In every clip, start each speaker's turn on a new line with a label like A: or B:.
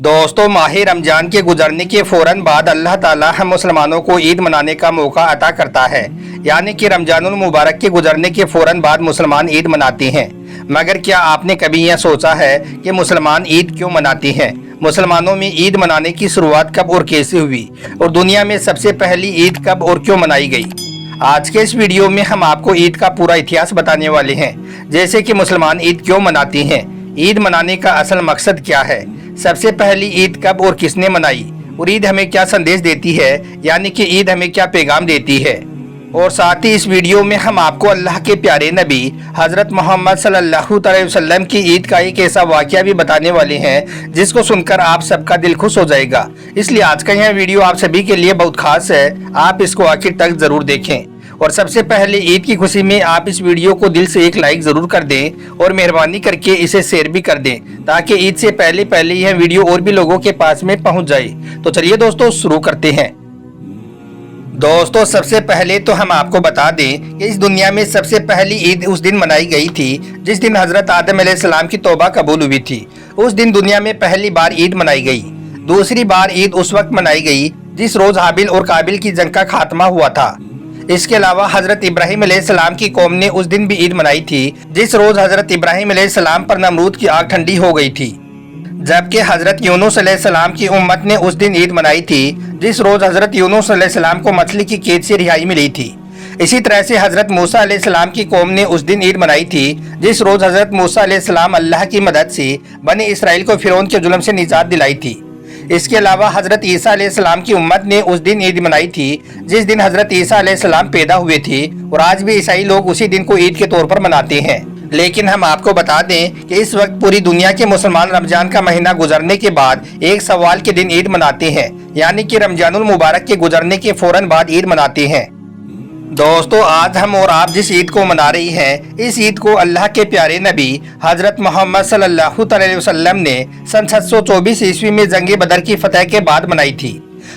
A: दोस्तों, माह रमजान के गुजरने के फौरन बाद अल्लाह ताला हम मुसलमानों को ईद मनाने का मौका अता करता है। यानी कि रमजानुल मुबारक के गुजरने के फौरन बाद मुसलमान ईद मनाते हैं। मगर क्या आपने कभी यह सोचा है कि मुसलमान ईद क्यों मनाते हैं? मुसलमानों में ईद मनाने की शुरुआत कब और कैसे हुई, और दुनिया में सबसे पहली ईद कब और क्यों मनाई गई? आज के इस वीडियो में हम आपको ईद का पूरा इतिहास बताने वाले हैं, जैसे कि मुसलमान ईद क्यों मनाते हैं, ईद मनाने का असल मकसद क्या है, सबसे पहली ईद कब और किसने मनाई, और ईद हमें क्या संदेश देती है, यानी कि ईद हमें क्या पैगाम देती है। और साथ ही इस वीडियो में हम आपको अल्लाह के प्यारे नबी हजरत मोहम्मद सल्लल्लाहु अलैहि वसल्लम की ईद का एक ऐसा वाकया भी बताने वाले हैं जिसको सुनकर आप सबका दिल खुश हो जाएगा। इसलिए आज का यह वीडियो आप सभी के लिए बहुत खास है, आप इसको आखिर तक जरूर देखें। और सबसे पहले ईद की खुशी में आप इस वीडियो को दिल से एक लाइक जरूर कर दें और मेहरबानी करके इसे शेयर भी कर दें, ताकि ईद से पहले यह वीडियो और भी लोगों के पास में पहुंच जाए। तो चलिए दोस्तों, शुरू करते हैं। दोस्तों, सबसे पहले तो हम आपको बता दें कि इस दुनिया में सबसे पहली ईद उस दिन मनाई गई थी जिस दिन हजरत आदम अलैहिस्सलाम की तौबा कबूल हुई थी। उस दिन दुनिया में पहली बार ईद मनाई गई। दूसरी बार ईद उस वक्त मनाई गई जिस रोज हाबिल और काबिल की जंग का खात्मा हुआ था। इसके अलावा हजरत इब्राहिम अलैहिस्सलाम की कौम ने उस दिन भी ईद मनाई थी जिस रोज हजरत इब्राहिम अलैहिस्सलाम पर नमरूद की आग ठंडी हो गई थी। जबकि हजरत यूनुस अलैहिस्सलाम की उम्मत ने उस दिन ईद मनाई थी जिस रोज हजरत यूनुस अलैहिस्सलाम को मछली की कैद से रिहाई मिली थी। इसी तरह से हजरत मूसा अलैहिस्सलाम की कौम ने उस दिन ईद मनाई थी जिस रोज हजरत मूसा अलैहिस्सलाम अल्लाह की मदद से बनी इसराइल को फिरौन के जुल्म से निजात दिलाई थी। इसके अलावा हजरत ईसा अलैहिस्सलाम की उम्मत ने उस दिन ईद मनाई थी जिस दिन हजरत ईसा अलैहिस्सलाम पैदा हुए थे, और आज भी ईसाई लोग उसी दिन को ईद के तौर पर मनाते हैं। लेकिन हम आपको बता दें कि इस वक्त पूरी दुनिया के मुसलमान रमजान का महीना गुजरने के बाद एक सवाल के दिन ईद मनाते हैं, यानी कि रमजानुल मुबारक के गुजरने के फौरन बाद ईद मनाते हैं। दोस्तों, आज हम और आप जिस ईद को मना रही हैं, इस ईद को अल्लाह के प्यारे नबी हजरत मोहम्मद सल्लल्लाहु अलैहि वसल्लम ने सन 724 ईस्वी में जंग बदर की फतह के बाद मनाई थी।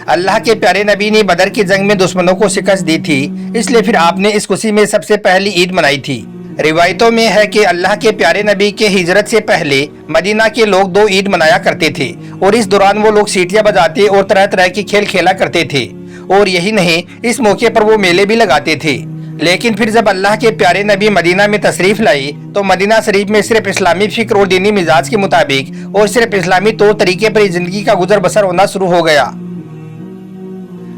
A: अल्लाह के प्यारे नबी ने बदर की जंग में दुश्मनों को शिकस्त दी थी, इसलिए फिर आपने इस खुशी में सबसे पहली ईद मनाई थी। रिवायतों में है कि अल्लाह के प्यारे नबी के हिजरत से पहले मदीना के लोग 2 ईद मनाया करते थे, और इस दौरान वो लोग सीटियां बजाते और तरह तरह के खेल खेला करते थे। और यही नहीं, इस मौके पर वो मेले भी लगाते थे। लेकिन फिर जब अल्लाह के प्यारे नबी मदीना में तशरीफ लाई तो मदीना शरीफ में सिर्फ इस्लामी फिक्र और दीनी मिजाज के मुताबिक और सिर्फ इस्लामी तौर तरीके पर जिंदगी का गुजर बसर होना शुरू हो गया।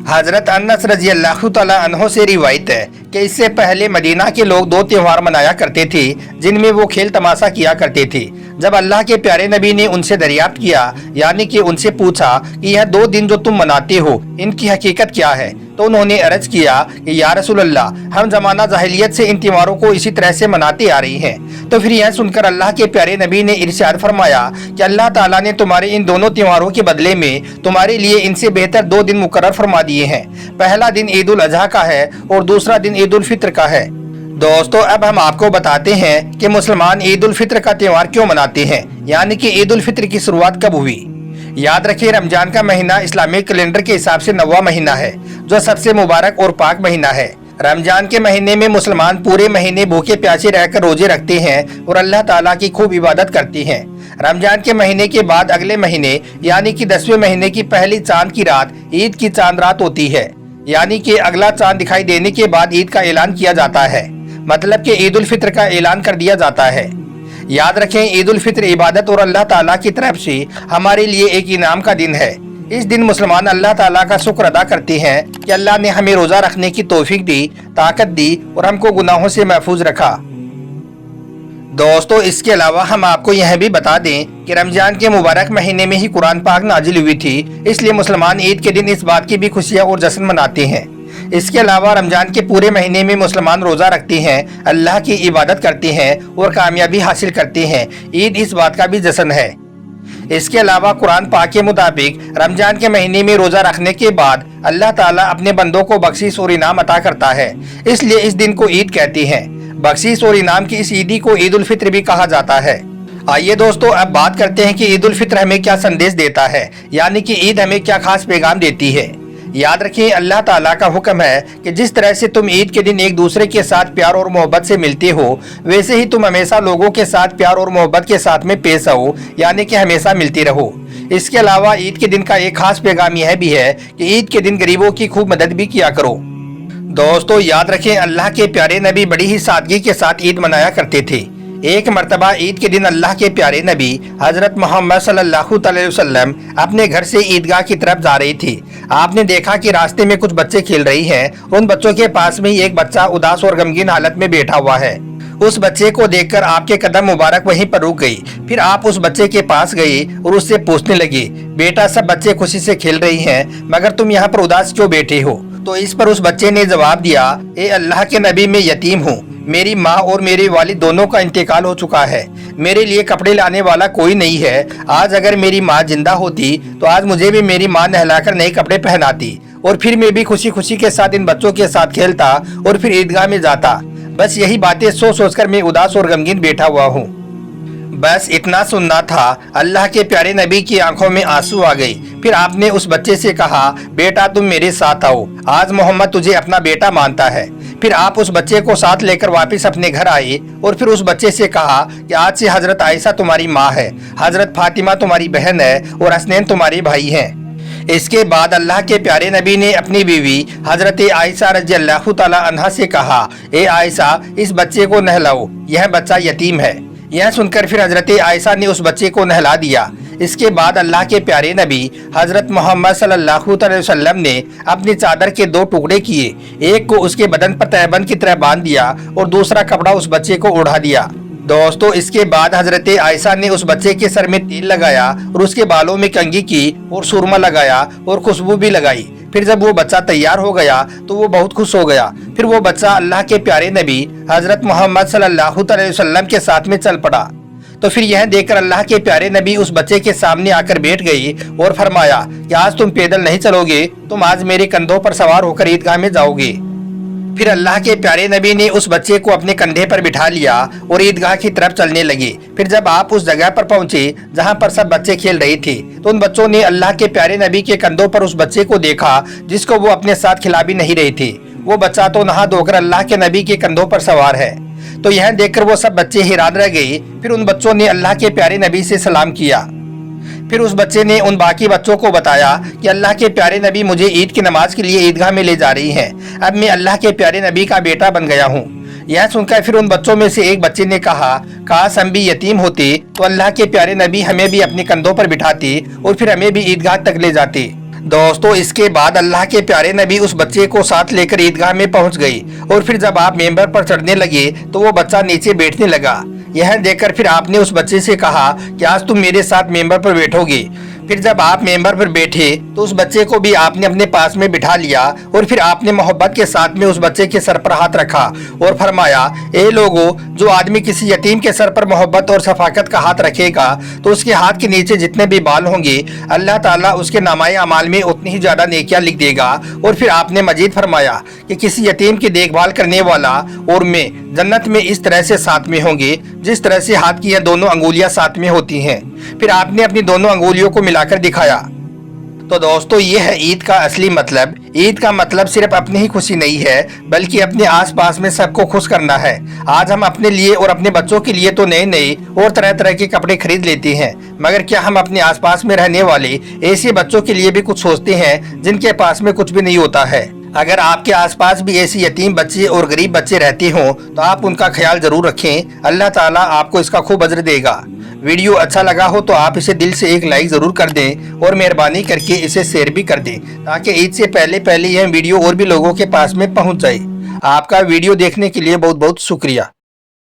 A: हजरत अनस रजी अल्लाह तआला अन्हो से रिवायत है कि इससे पहले मदीना के लोग 2 त्योहार मनाया करते थे जिनमें वो खेल तमाशा किया करते थे। जब अल्लाह के प्यारे नबी ने उनसे दरियाफ्त किया, यानी कि उनसे पूछा कि यह 2 दिन जो तुम मनाते हो इनकी हकीकत क्या है, तो उन्होंने अर्ज किया कि या रसूल अल्लाह, हम जमाना जाहिलियत से इन त्योहारों को इसी तरह से मनाते आ रही हैं। तो फिर यह सुनकर अल्लाह के प्यारे नबी ने इरशाद फरमाया कि अल्लाह ताला ने तुम्हारे इन दोनों त्योहारों के बदले में तुम्हारे लिए इनसे बेहतर 2 दिन मुकर्रर फरमा दिए हैं। पहला दिन ईद उल अजहा का है और दूसरा दिन ईद उल फित्र का है। दोस्तों, अब हम आपको बताते हैं कि मुसलमान ईद उल फित्र का त्योहार क्यों मनाते हैं, यानी कि ईद उल फित्र की शुरुआत कब हुई। याद रखिए, रमजान का महीना इस्लामिक कैलेंडर के हिसाब से 9वां महीना है, जो सबसे मुबारक और पाक महीना है। रमजान के महीने में मुसलमान पूरे महीने भूखे प्यासे रहकर रोजे रखते हैं और अल्लाह ताला की खूब इबादत करते हैं। रमजान के महीने के बाद अगले महीने यानी कि 10वें महीने की पहली चांद की रात ईद की चांद रात होती है, यानी कि अगला चांद दिखाई देने के बाद ईद का ऐलान किया जाता है, मतलब कि ईद उल फित्र का ऐलान कर दिया जाता है। याद रखें, ईद उल फित्र इबादत और अल्लाह ताला की तरफ से हमारे लिए एक इनाम का दिन है। इस दिन मुसलमान अल्लाह ताला का शुक्र अदा करते हैं कि अल्लाह ने हमें रोजा रखने की तौफीक दी, ताकत दी और हमको गुनाहों से महफूज रखा। दोस्तों, इसके अलावा हम आपको यह भी बता दें कि रमजान के मुबारक महीने में ही कुरान पाक नाजिल हुई थी, इसलिए मुसलमान ईद के दिन इस बात की भी खुशियाँ और जश्न मनाते हैं। इसके अलावा रमजान के पूरे महीने में मुसलमान रोजा रखते हैं, अल्लाह की इबादत करते हैं और कामयाबी हासिल करते हैं। ईद इस बात का भी जश्न है। इसके अलावा कुरान पाक के मुताबिक रमजान के महीने में रोजा रखने के बाद अल्लाह ताला अपने बंदों को बख्शिश और इनाम अता करता है, इसलिए इस दिन को ईद कहते हैं। बख्शिश और इनाम की इस ईदी को ईद उल फित्र भी कहा जाता है। आइए दोस्तों, अब बात करते हैं कि ईद उल फित्र हमें क्या संदेश देता है, यानी कि ईद हमें क्या खास पैगाम देती है। याद रखें, अल्लाह ताला का हुक्म है कि जिस तरह से तुम ईद के दिन एक दूसरे के साथ प्यार और मोहब्बत से मिलते हो, वैसे ही तुम हमेशा लोगों के साथ प्यार और मोहब्बत के साथ में पेश आओ, यानी कि हमेशा मिलते रहो। इसके अलावा ईद के दिन का एक खास पैगाम यह भी है कि ईद के दिन गरीबों की खूब मदद भी किया करो। दोस्तों याद रखें, अल्लाह के प्यारे नबी बड़ी ही सादगी के साथ ईद मनाया करते थे। एक मर्तबा ईद के दिन अल्लाह के प्यारे नबी हजरत मोहम्मद सल्लल्लाहु अलैहि वसल्लम अपने घर से ईदगाह की तरफ जा रही थी। आपने देखा कि रास्ते में कुछ बच्चे खेल रही हैं। उन बच्चों के पास में ही एक बच्चा उदास और गमगीन हालत में बैठा हुआ है। उस बच्चे को देखकर आपके कदम मुबारक वहीं पर रुक गई। फिर आप उस बच्चे के पास गई और उससे पूछने लगी, बेटा सब बच्चे खुशी से खेल रही हैं, मगर तुम यहाँ पर उदास क्यों बैठे हो? तो इस पर उस बच्चे ने जवाब दिया, ए अल्लाह के नबी, मैं यतीम हूँ। मेरी माँ और मेरे वालिद दोनों का इंतकाल हो चुका है। मेरे लिए कपड़े लाने वाला कोई नहीं है। आज अगर मेरी माँ जिंदा होती तो आज मुझे भी मेरी माँ नहलाकर नए कपड़े पहनाती और फिर मैं भी खुशी खुशी के साथ इन बच्चों के साथ खेलता और फिर ईदगाह में जाता। बस यही बातें सोच सोचकर मैं उदास और गमगीन बैठा हुआ हूँ। बस इतना सुनना था। अल्लाह के प्यारे नबी की आंखों में आंसू आ गई। फिर आपने उस बच्चे से कहा, बेटा तुम मेरे साथ आओ, आज मोहम्मद तुझे अपना बेटा मानता है। फिर आप उस बच्चे को साथ लेकर वापस अपने घर आए और फिर उस बच्चे से कहा कि आज से हजरत आयशा तुम्हारी माँ है, हजरत फातिमा तुम्हारी बहन है और हसनैन तुम्हारे भाई हैं। इसके बाद अल्लाह के प्यारे नबी ने अपनी बीवी हजरत आयशा रज़ियल्लाहु ताला अन्हा से कहा, ए आयशा, इस बच्चे को नहलाओ, यह बच्चा यतीम है। यह सुनकर फिर हजरत आयशा ने उस बच्चे को नहला दिया। इसके बाद अल्लाह के प्यारे नबी हजरत मोहम्मद सल्लल्लाहु अलैहि वसल्लम ने अपनी चादर के दो टुकड़े किए, एक को उसके बदन पर तहबंद की तरह बांध दिया और दूसरा कपड़ा उस बच्चे को ओढ़ा दिया। दोस्तों इसके बाद हजरत आयशा ने उस बच्चे के सर में तेल लगाया और उसके बालों में कंघी की और सुरमा लगाया और खुशबू भी लगाई। फिर जब वो बच्चा तैयार हो गया तो वो बहुत खुश हो गया। फिर वो बच्चा अल्लाह के प्यारे नबी हजरत मोहम्मद सल्लल्लाहु अलैहि वसल्लम के साथ में चल पड़ा। तो फिर यह देखकर अल्लाह के प्यारे नबी उस बच्चे के सामने आकर बैठ गई और फरमाया कि आज तुम पैदल नहीं चलोगे, तुम आज मेरे कंधों पर सवार होकर ईदगाह में जाओगे। फिर अल्लाह के प्यारे नबी ने उस बच्चे को अपने कंधे पर बिठा लिया और ईदगाह की तरफ चलने लगे। फिर जब आप उस जगह पर पहुंचे जहां पर सब बच्चे खेल रहे थे, तो उन बच्चों ने अल्लाह के प्यारे नबी के कंधों पर उस बच्चे को देखा जिसको वो अपने साथ खिला भी नहीं रहे थे। वो बच्चा तो नहा धोकर अल्लाह के नबी के कंधों पर सवार है। तो यह देखकर वो सब बच्चे हैरान रह गए। फिर उन बच्चों ने अल्लाह के प्यारे नबी से सलाम किया। फिर उस बच्चे ने उन बाकी बच्चों को बताया कि अल्लाह के प्यारे नबी मुझे ईद की नमाज के लिए ईदगाह में ले जा रही हैं। अब मैं अल्लाह के प्यारे नबी का बेटा बन गया हूँ। यह सुनकर फिर उन बच्चों में से एक बच्चे ने कहा, काश हम भी यतीम होते तो अल्लाह के प्यारे नबी हमें भी अपने कंधों पर बिठाते और फिर हमें भी ईदगाह तक ले जाते। दोस्तों इसके बाद अल्लाह के प्यारे नबी उस बच्चे को साथ लेकर ईदगाह में पहुंच गई और फिर जब आप मेंबर पर चढ़ने लगे तो वो बच्चा नीचे बैठने लगा। यह देखकर फिर आपने उस बच्चे से कहा कि आज तुम मेरे साथ मेंबर पर बैठोगे। फिर जब आप मेंबर पर बैठे तो उस बच्चे को भी आपने अपने पास में बिठा लिया और फिर आपने मोहब्बत के साथ में उस बच्चे के सर पर हाथ रखा और फरमाया, ए लोगों, जो आदमी किसी यतीम के सर पर मोहब्बत और शफाकत का हाथ रखेगा तो उसके हाथ के नीचे जितने भी बाल होंगे अल्लाह ताला उसके नामाए अमाल में उतनी ही ज्यादा नेकियां लिख देगा। और फिर आपने मजीद फरमाया कि किसी यतीम की देखभाल करने वाला और मैं जन्नत में इस तरह से साथ में होंगे जिस तरह से हाथ की यह दोनों अंगुलियां साथ में होती हैं। फिर आपने अपनी दोनों अंगुलियों को मिलाकर दिखाया। तो दोस्तों ये है ईद का असली मतलब। ईद का मतलब सिर्फ अपनी ही खुशी नहीं है बल्कि अपने आसपास में सबको खुश करना है। आज हम अपने लिए और अपने बच्चों के लिए तो नए नए और तरह तरह के कपड़े खरीद लेते हैं, मगर क्या हम अपने आसपास में रहने वाले ऐसे बच्चों के लिए भी कुछ सोचते हैं जिनके पास में कुछ भी नहीं होता है? अगर आपके आसपास भी ऐसे यतीम बच्चे और गरीब बच्चे रहते हों तो आप उनका ख्याल जरूर रखें। अल्लाह ताला आपको इसका खूब अजर देगा। वीडियो अच्छा लगा हो तो आप इसे दिल से एक लाइक जरूर कर दें और मेहरबानी करके इसे शेयर भी कर दें ताकि ईद से पहले यह वीडियो और भी लोगों के पास में पहुंच जाए। आपका वीडियो देखने के लिए बहुत बहुत शुक्रिया।